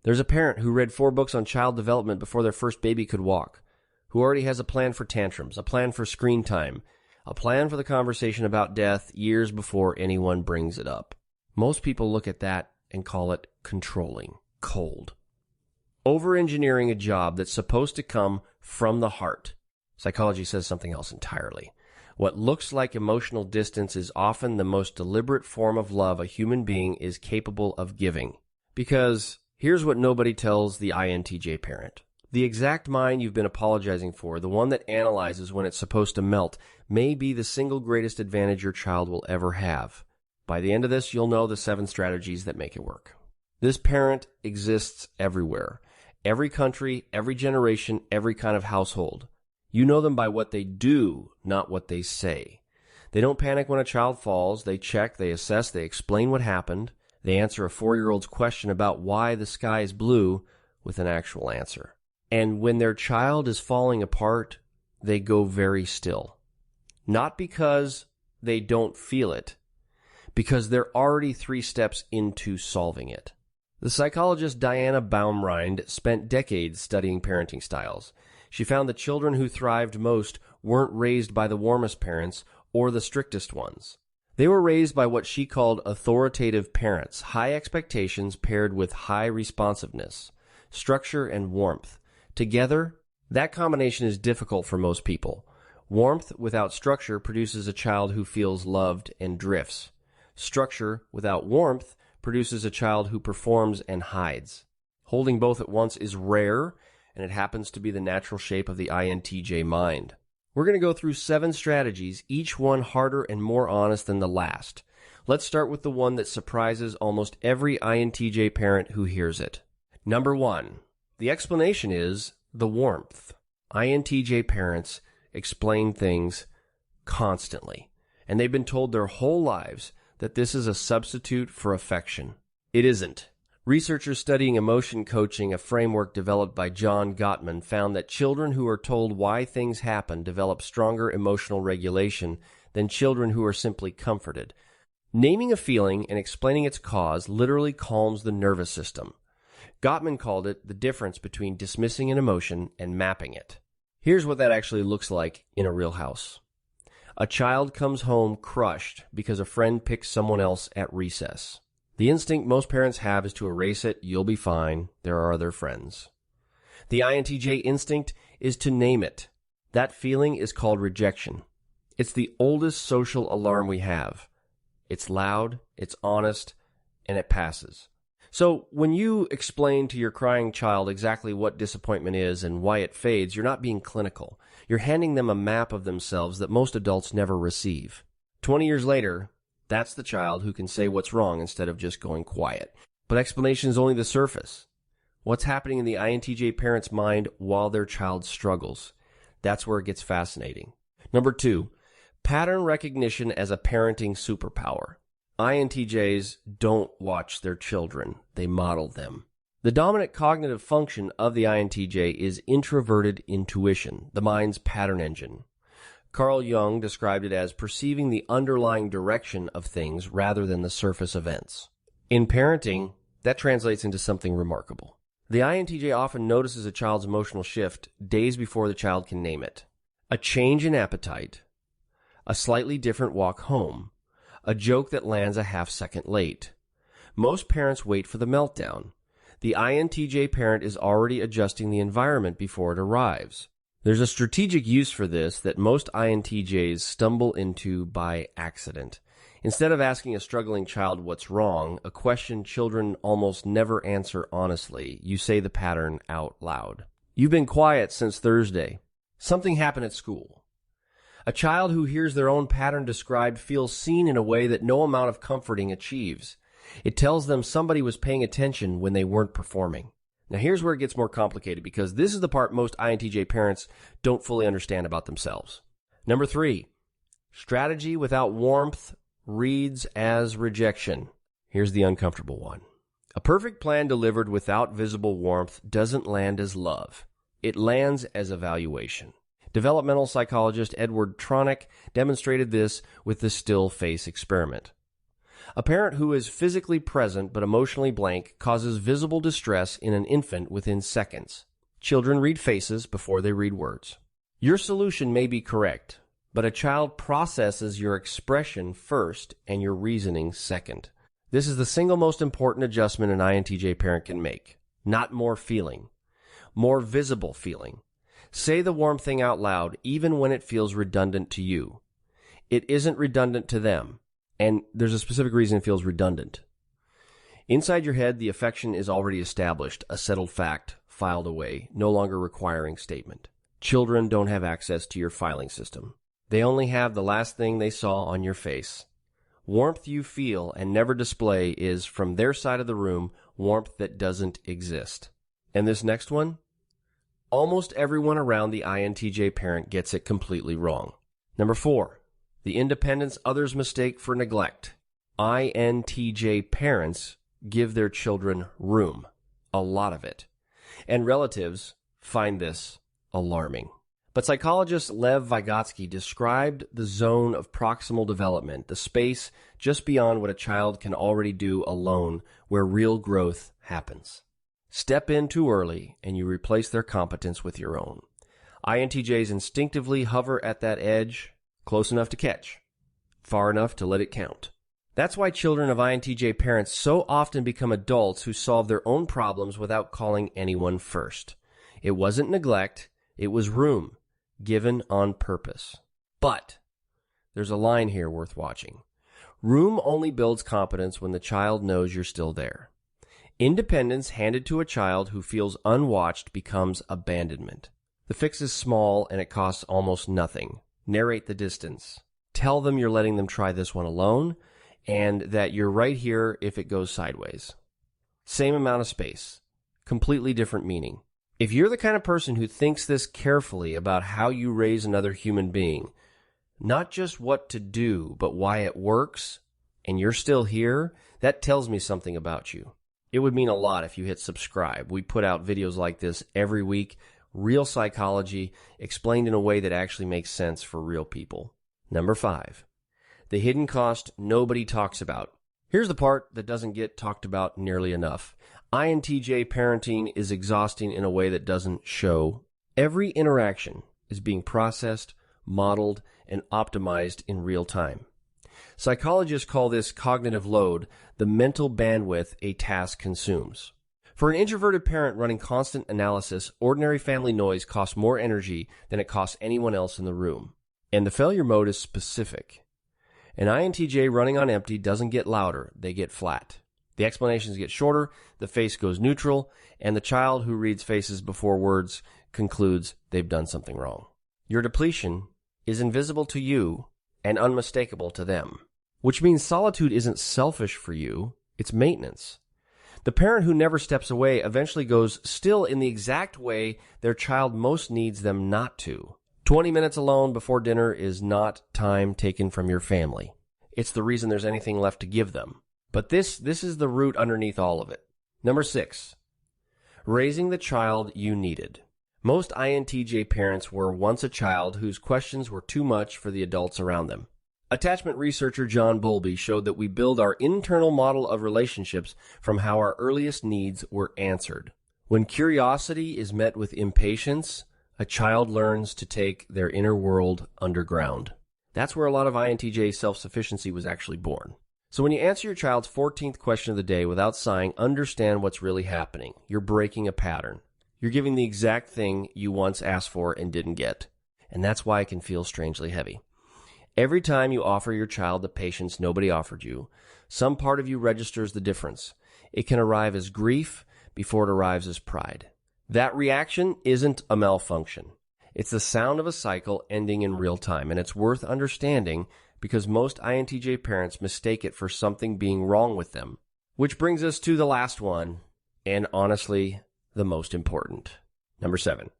There's a parent who read 4 books on child development before their first baby could walk, who already has a plan for tantrums, a plan for screen time, a plan for the conversation about death years before anyone brings it up. Most people look at that and call it controlling, cold. Over-engineering a job that's supposed to come from the heart. Psychology says something else entirely. What looks like emotional distance is often the most deliberate form of love a human being is capable of giving. Because here's what nobody tells the INTJ parent. The exact mind you've been apologizing for, the one that analyzes when it's supposed to melt, may be the single greatest advantage your child will ever have. By the end of this, you'll know the 7 strategies that make it work. This parent exists everywhere. Every country, every generation, every kind of household. You know them by what they do, not what they say. They don't panic when a child falls. They check, they assess, they explain what happened. They answer a 4-year-old's question about why the sky is blue with an actual answer. And when their child is falling apart, they go very still. Not because they don't feel it, because they're already 3 steps into solving it. The psychologist Diana Baumrind spent decades studying parenting styles. She found the children who thrived most weren't raised by the warmest parents or the strictest ones. They were raised by what she called authoritative parents, high expectations paired with high responsiveness, structure and warmth. Together, that combination is difficult for most people. Warmth without structure produces a child who feels loved and drifts. Structure without warmth produces a child who performs and hides. Holding both at once is rare, and it happens to be the natural shape of the INTJ mind. We're going to go through 7 strategies, each one harder and more honest than the last. Let's start with the one that surprises almost every INTJ parent who hears it. Number 1. The explanation is the warmth. INTJ parents explain things constantly, and they've been told their whole lives that this is a substitute for affection. It isn't. Researchers studying emotion coaching, a framework developed by John Gottman, found that children who are told why things happen develop stronger emotional regulation than children who are simply comforted. Naming a feeling and explaining its cause literally calms the nervous system. Gottman called it the difference between dismissing an emotion and mapping it. Here's what that actually looks like in a real house. A child comes home crushed because a friend picks someone else at recess. The instinct most parents have is to erase it. You'll be fine. There are other friends. The INTJ instinct is to name it. That feeling is called rejection. It's the oldest social alarm we have. It's loud, it's honest, and it passes. So when you explain to your crying child exactly what disappointment is and why it fades, you're not being clinical. You're handing them a map of themselves that most adults never receive. 20 years later, that's the child who can say what's wrong instead of just going quiet. But explanation is only the surface. What's happening in the INTJ parent's mind while their child struggles? That's where it gets fascinating. Number 2, pattern recognition as a parenting superpower. INTJs don't watch their children. They model them. The dominant cognitive function of the INTJ is introverted intuition, the mind's pattern engine. Carl Jung described it as perceiving the underlying direction of things rather than the surface events. In parenting, that translates into something remarkable. The INTJ often notices a child's emotional shift days before the child can name it. A change in appetite, a slightly different walk home, a joke that lands a half-second late. Most parents wait for the meltdown. The INTJ parent is already adjusting the environment before it arrives. There's a strategic use for this that most INTJs stumble into by accident. Instead of asking a struggling child what's wrong, a question children almost never answer honestly, you say the pattern out loud. You've been quiet since Thursday. Something happened at school. A child who hears their own pattern described feels seen in a way that no amount of comforting achieves. It tells them somebody was paying attention when they weren't performing. Now here's where it gets more complicated because this is the part most INTJ parents don't fully understand about themselves. Number 3, strategy without warmth reads as rejection. Here's the uncomfortable one. A perfect plan delivered without visible warmth doesn't land as love. It lands as evaluation. Developmental psychologist Edward Tronick demonstrated this with the still face experiment. A parent who is physically present but emotionally blank causes visible distress in an infant within seconds. Children read faces before they read words. Your solution may be correct, but a child processes your expression first and your reasoning second. This is the single most important adjustment an INTJ parent can make. Not more feeling. More visible feeling. Say the warm thing out loud, even when it feels redundant to you. It isn't redundant to them, and there's a specific reason it feels redundant. Inside your head, the affection is already established, a settled fact, filed away, no longer requiring statement. Children don't have access to your filing system. They only have the last thing they saw on your face. Warmth you feel and never display is, from their side of the room, warmth that doesn't exist. And this next one? Almost everyone around the INTJ parent gets it completely wrong. Number 4, the independence others mistake for neglect. INTJ parents give their children room, a lot of it. And relatives find this alarming. But psychologist Lev Vygotsky described the zone of proximal development, the space just beyond what a child can already do alone, where real growth happens. Step in too early, and you replace their competence with your own. INTJs instinctively hover at that edge, close enough to catch, far enough to let it count. That's why children of INTJ parents so often become adults who solve their own problems without calling anyone first. It wasn't neglect, it was room, given on purpose. But there's a line here worth watching. Room only builds competence when the child knows you're still there. Independence handed to a child who feels unwatched becomes abandonment. The fix is small and it costs almost nothing. Narrate the distance. Tell them you're letting them try this one alone and that you're right here if it goes sideways. Same amount of space. Completely different meaning. If you're the kind of person who thinks this carefully about how you raise another human being, not just what to do, but why it works, and you're still here, that tells me something about you. It would mean a lot if you hit subscribe. We put out videos like this every week, real psychology, explained in a way that actually makes sense for real people. Number 5, the hidden cost nobody talks about. Here's the part that doesn't get talked about nearly enough. INTJ parenting is exhausting in a way that doesn't show. Every interaction is being processed, modeled, and optimized in real time. Psychologists call this cognitive load, the mental bandwidth a task consumes. For an introverted parent running constant analysis, ordinary family noise costs more energy than it costs anyone else in the room. And the failure mode is specific. An INTJ running on empty doesn't get louder, they get flat. The explanations get shorter, the face goes neutral, and the child who reads faces before words concludes they've done something wrong. Your depletion is invisible to you and unmistakable to them, which means solitude isn't selfish for you, it's maintenance. The parent who never steps away eventually goes still in the exact way their child most needs them not to. 20 minutes alone before dinner is not time taken from your family. It's the reason there's anything left to give them. But this is the root underneath all of it. Number 6, raising the child you needed. Most INTJ parents were once a child whose questions were too much for the adults around them. Attachment researcher John Bowlby showed that we build our internal model of relationships from how our earliest needs were answered. When curiosity is met with impatience, a child learns to take their inner world underground. That's where a lot of INTJ self-sufficiency was actually born. So when you answer your child's 14th question of the day without sighing, understand what's really happening. You're breaking a pattern. You're giving the exact thing you once asked for and didn't get. And that's why it can feel strangely heavy. Every time you offer your child the patience nobody offered you, some part of you registers the difference. It can arrive as grief before it arrives as pride. That reaction isn't a malfunction. It's the sound of a cycle ending in real time, and it's worth understanding because most INTJ parents mistake it for something being wrong with them. Which brings us to the last one, and honestly, the most important. Number 7.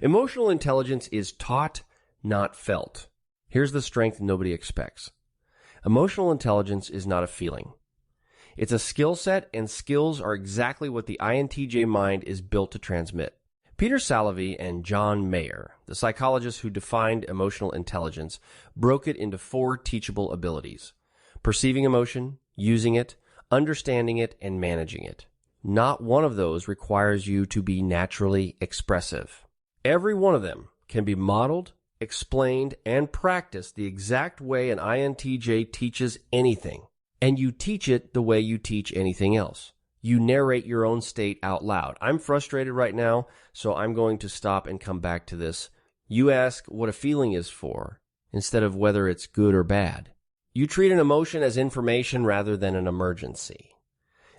Emotional intelligence is taught, not felt. Here's the strength nobody expects. Emotional intelligence is not a feeling. It's a skill set, and skills are exactly what the INTJ mind is built to transmit. Peter Salovey and John Mayer, the psychologists who defined emotional intelligence, broke it into 4 teachable abilities: perceiving emotion, using it, understanding it, and managing it. Not one of those requires you to be naturally expressive. Every one of them can be modeled, explained, and practiced the exact way an INTJ teaches anything. And you teach it the way you teach anything else. You narrate your own state out loud. I'm frustrated right now, so I'm going to stop and come back to this. You ask what a feeling is for, instead of whether it's good or bad. You treat an emotion as information rather than an emergency.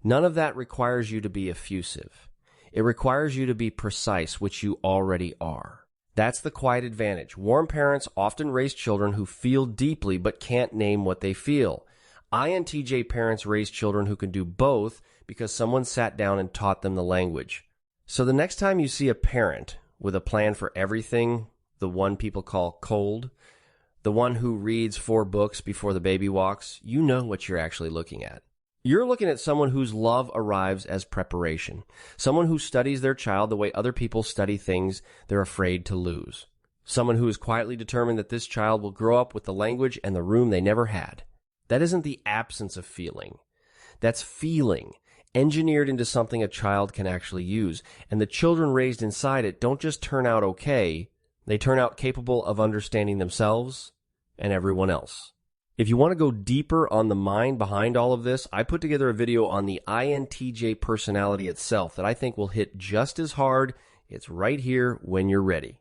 None of that requires you to be effusive. It requires you to be precise, which you already are. That's the quiet advantage. Warm parents often raise children who feel deeply but can't name what they feel. INTJ parents raise children who can do both because someone sat down and taught them the language. So the next time you see a parent with a plan for everything, the one people call cold, the one who reads 4 books before the baby walks, you know what you're actually looking at. You're looking at someone whose love arrives as preparation, someone who studies their child the way other people study things they're afraid to lose, someone who is quietly determined that this child will grow up with the language and the room they never had. That isn't the absence of feeling. That's feeling, engineered into something a child can actually use. And the children raised inside it don't just turn out okay, they turn out capable of understanding themselves and everyone else. If you want to go deeper on the mind behind all of this, I put together a video on the INTJ personality itself that I think will hit just as hard. It's right here when you're ready.